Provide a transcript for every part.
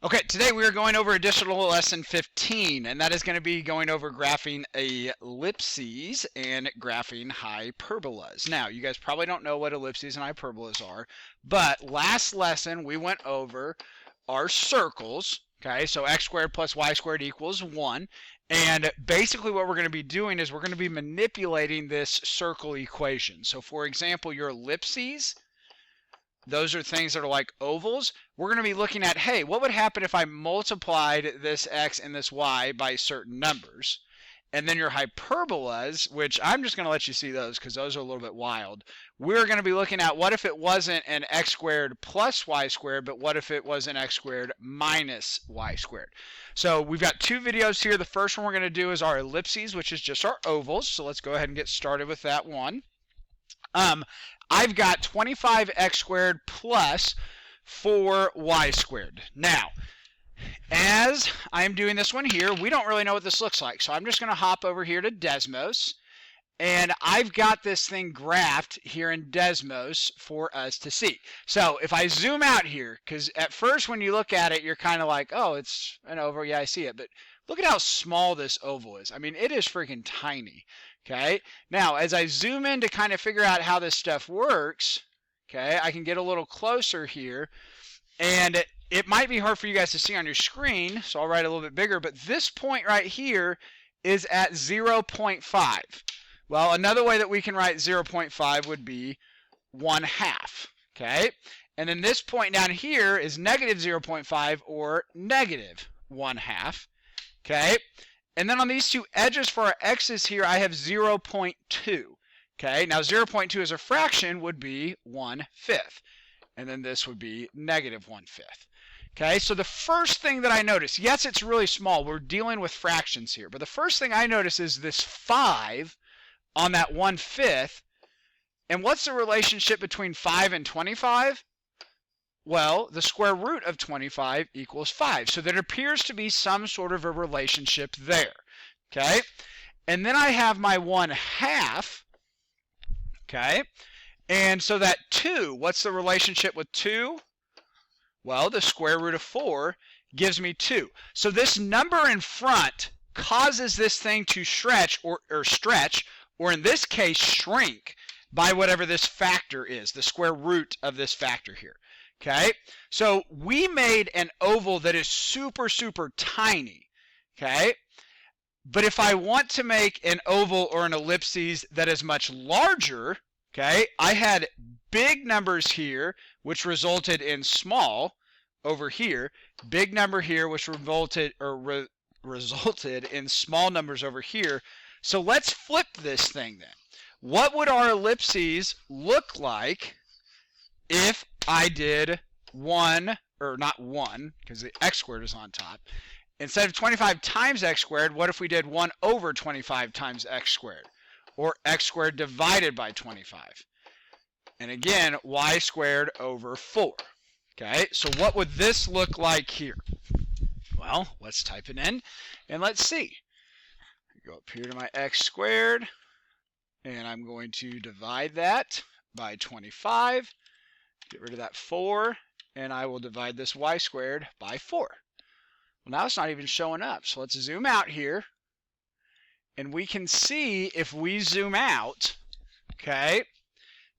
Okay, today we are going over additional lesson 15, and that is going to be going over graphing ellipses and graphing hyperbolas. Now, you guys probably don't know what ellipses and hyperbolas are, but last lesson we went over our circles. Okay, so x squared plus y squared equals 1. And basically what we're going to be doing is we're going to be manipulating this circle equation. So for example, your ellipses, those are things that are like ovals. We're going to be looking at, hey, what would happen if I multiplied this x and this y by certain numbers? And then your hyperbolas, which I'm just going to let you see those because those are a little bit wild. We're going to be looking at what if it wasn't an x squared plus y squared, but what if it was an x squared minus y squared? So we've got two videos here. The first one we're going to do is our ellipses, which is just our ovals. So let's go ahead and get started with that one. I've got 25x squared plus 4y squared. Now, as I'm doing this one here, we don't really know what this looks like. So I'm just going to hop over here to Desmos. And I've got this thing graphed here in Desmos for us to see. So if I zoom out here, because at first when you look at it, you're kind of like, oh, it's an oval. Yeah, I see it. But look at how small this oval is. I mean, it is freaking tiny. Okay, now as I zoom in to kind of figure out how this stuff works, okay, I can get a little closer here, and it might be hard for you guys to see on your screen, so I'll write a little bit bigger, but this point right here is at 0.5. Well, another way that we can write 0.5 would be 1/2, okay, and then this point down here is negative 0.5 or negative 1/2, okay. And then on these two edges for our x's here, I have 0.2. Okay, now 0.2 as a fraction would be 1/5. And then this would be negative 1/5. Okay, so the first thing that I notice, yes, it's really small. We're dealing with fractions here. But the first thing I notice is this 5 on that 1/5. And what's the relationship between 5 and 25? Well, the square root of 25 equals 5. So there appears to be some sort of a relationship there. Okay? And then I have my 1/2. Okay? And so that 2, what's the relationship with 2? Well, the square root of 4 gives me 2. So this number in front causes this thing to stretch, or in this case, shrink by whatever this factor is, the square root of this factor here. Okay, so we made an oval that is super, super tiny, okay? But if I want to make an oval or an ellipses that is much larger, okay, I had big numbers here, which resulted in small over here, big number here, which resulted in small numbers over here. So let's flip this thing then. What would our ellipses look like if I did 1, or not 1, because the x squared is on top. Instead of 25 times x squared, what if we did 1 over 25 times x squared? Or x squared divided by 25. And again, y squared over 4. Okay, so what would this look like here? Well, let's type it in, and let's see. Go up here to my x squared, and I'm going to divide that by 25. Get rid of that 4, and I will divide this y squared by 4. Well, now it's not even showing up. So let's zoom out here, and we can see if we zoom out, okay,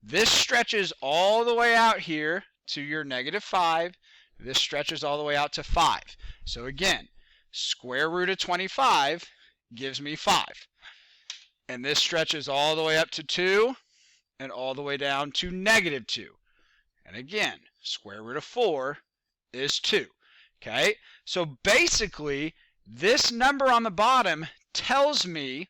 this stretches all the way out here to your negative 5. This stretches all the way out to 5. So again, square root of 25 gives me 5. And this stretches all the way up to 2 and all the way down to negative 2. And again, square root of 4 is 2. Okay, so basically, this number on the bottom tells me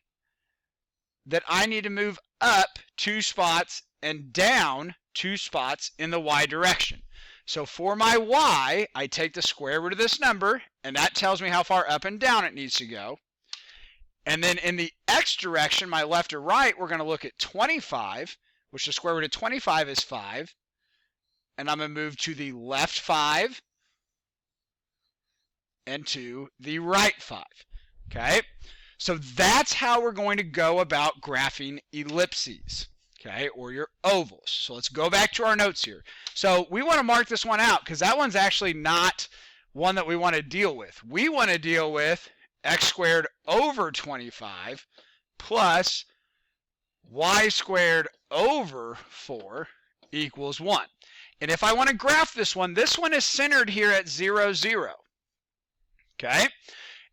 that I need to move up 2 spots and down 2 spots in the y direction. So for my y, I take the square root of this number, and that tells me how far up and down it needs to go. And then in the x direction, my left or right, we're going to look at 25, which the square root of 25 is 5. And I'm going to move to the left 5 and to the right 5. Okay? So that's how we're going to go about graphing ellipses, okay, or your ovals. So let's go back to our notes here. So we want to mark this one out because that one's actually not one that we want to deal with. We want to deal with x squared over 25 plus y squared over 4 equals 1. And if I want to graph this one is centered here at 0, 0. Okay?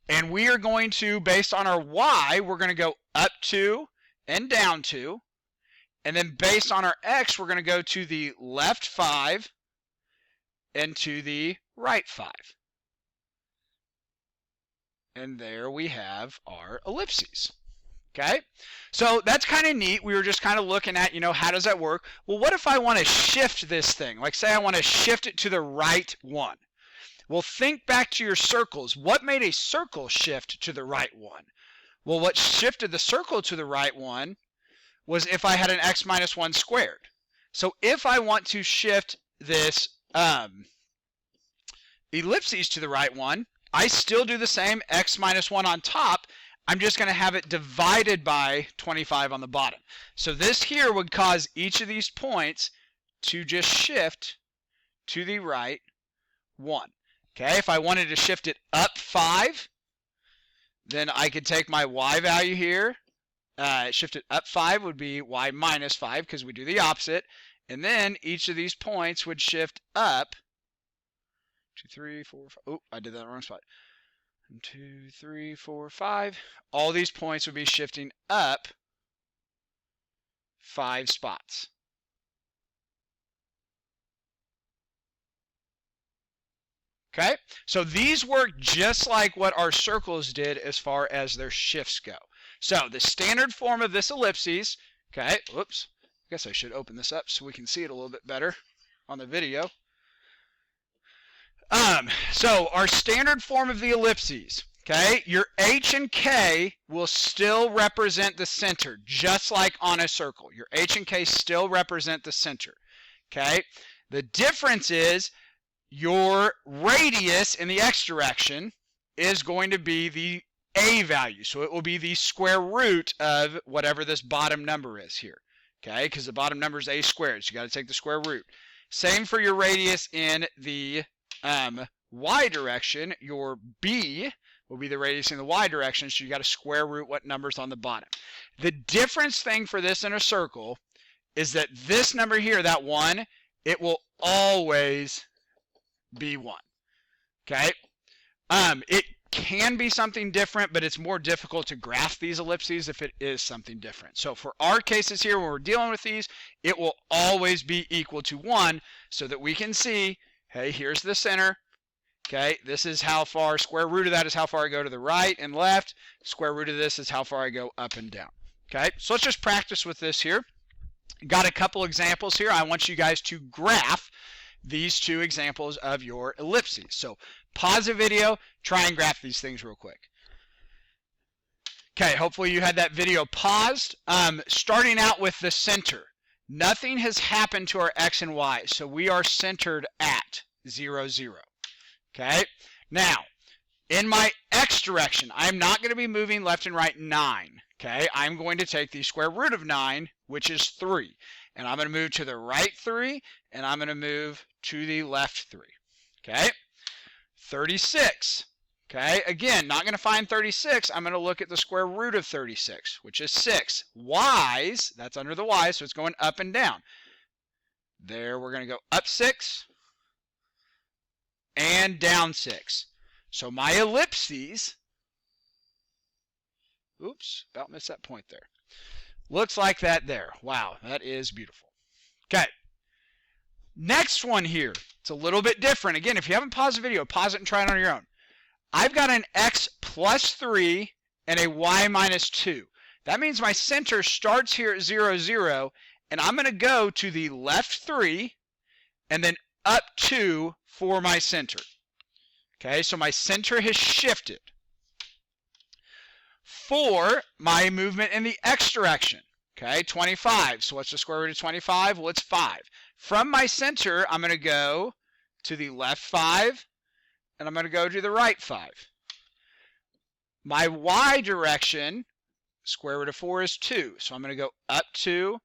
And we are going to, based on our y, we're going to go up 2 and down 2. And then based on our x, we're going to go to the left 5 and to the right 5. And there we have our ellipses. Okay? So that's kind of neat. We were just kind of looking at, how does that work? Well, what if I want to shift this thing? Like say I want to shift it to the right one. Well, think back to your circles. What made a circle shift to the right one? Well, what shifted the circle to the right one was if I had an x minus 1 squared. So if I want to shift this ellipses to the right one, I still do the same, x minus 1 on top. I'm just going to have it divided by 25 on the bottom. So this here would cause each of these points to just shift to the right 1. Okay, if I wanted to shift it up 5, then I could take my y value here, shift it up 5 would be y minus 5 because we do the opposite, and then each of these points would shift up 2, 3, 4, 5. Oh, I did that in the wrong spot. 1, 2, 3, 4, 5. All these points would be shifting up 5 spots. Okay, so these work just like what our circles did as far as their shifts go. So the standard form of this ellipses, okay, whoops, I guess I should open this up so we can see it a little bit better on the video. So our standard form of the ellipses, okay, your H and K will still represent the center, just like on a circle. Your H and K still represent the center, okay? The difference is your radius in the x direction is going to be the a value. So it will be the square root of whatever this bottom number is here, okay? Because the bottom number is a squared, so you got to take the square root. Same for your radius in the y direction. Your b will be the radius in the y direction, so you got to square root what number's on the bottom. The difference thing for this in a circle is that this number here, that 1, it will always be 1. Okay? It can be something different, but it's more difficult to graph these ellipses if it is something different. So for our cases here, when we're dealing with these, it will always be equal to 1 so that we can see, hey, here's the center. Okay, this is how far, square root of that is how far I go to the right and left. Square root of this is how far I go up and down. Okay, so let's just practice with this here. Got a couple examples here. I want you guys to graph these two examples of your ellipses. So pause the video, try and graph these things real quick. Okay, hopefully you had that video paused. Starting out with the center. Nothing has happened to our x and y, so we are centered at 0, 0. Okay, now in my x direction, I'm not going to be moving left and right 9. Okay, I'm going to take the square root of 9, which is 3. And I'm going to move to the right 3, and I'm going to move to the left 3. Okay, 36. Okay, again, not going to find 36. I'm going to look at the square root of 36, which is 6. Y's, that's under the y, so it's going up and down. There, we're going to go up 6 and down 6. So my ellipses, oops, about missed that point there. Looks like that there. Wow, that is beautiful. Okay, next one here. It's a little bit different. Again, if you haven't paused the video, pause it and try it on your own. I've got an x plus 3 and a y minus 2. That means my center starts here at 0, 0, and I'm going to go to the left 3 and then up 2 for my center. Okay, so my center has shifted. For my movement in the x direction, okay, 25. So what's the square root of 25? Well, it's 5. From my center, I'm going to go to the left 5, and I'm going to go to the right 5. My y direction, square root of 4 is 2. So I'm going to go up 2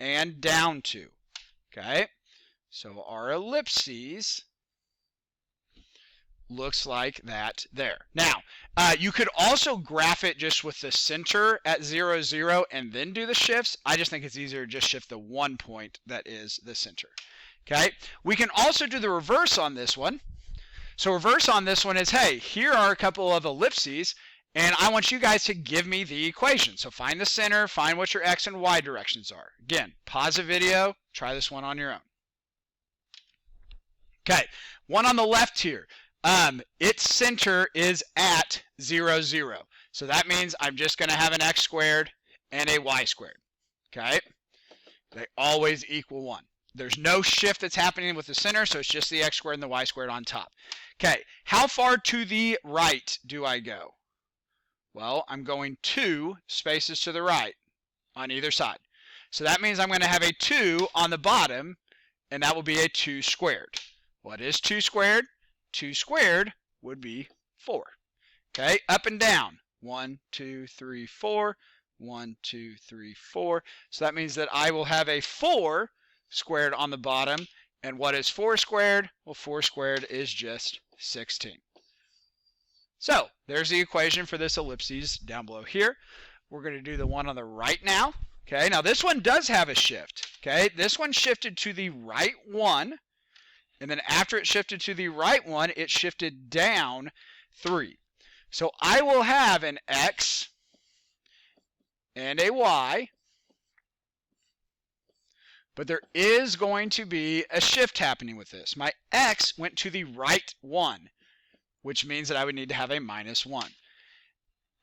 and down 2. Okay, so our ellipses looks like that there. Now, you could also graph it just with the center at 0, 0, and then do the shifts. I just think it's easier to just shift the 1 point that is the center. Okay, we can also do the reverse on this one. So reverse on this one is, hey, here are a couple of ellipses, and I want you guys to give me the equation. So find the center, find what your x and y directions are. Again, pause the video, try this one on your own. Okay, one on the left here. Its center is at 0, 0. So that means I'm just going to have an x squared and a y squared. Okay? They always equal 1. There's no shift that's happening with the center, so it's just the x squared and the y squared on top. Okay, how far to the right do I go? Well, I'm going 2 spaces to the right on either side. So that means I'm going to have a 2 on the bottom, and that will be a 2 squared. What is 2 squared? 2 squared would be 4. Okay, up and down. 1, 2, 3, 4. 1, 2, 3, 4. So that means that I will have a 4 squared on the bottom. And what is 4 squared? Well, 4 squared is just 16. So there's the equation for this ellipses down below here. We're going to do the one on the right now. Okay, now this one does have a shift. Okay, this one shifted to the right 1. And then after it shifted to the right 1, it shifted down 3. So I will have an x and a y, but there is going to be a shift happening with this. My x went to the right 1, which means that I would need to have a minus 1.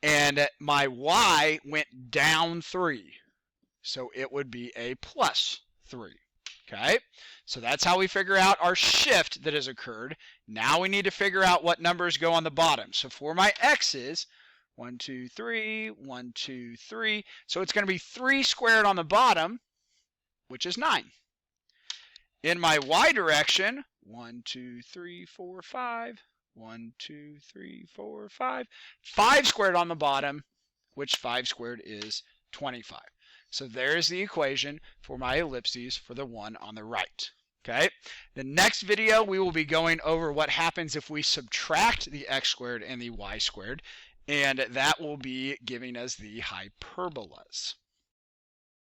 And my y went down 3, so it would be a plus 3. Okay, so that's how we figure out our shift that has occurred. Now we need to figure out what numbers go on the bottom. So for my x's, 1, 2, 3, 1, 2, 3. So it's going to be 3 squared on the bottom, which is 9. In my y direction, 1, 2, 3, 4, 5. 1, 2, 3, 4, 5. 5 squared on the bottom, which 5 squared is 25. So there's the equation for my ellipses for the one on the right. Okay. The next video we will be going over what happens if we subtract the x squared and the y squared, and that will be giving us the hyperbolas.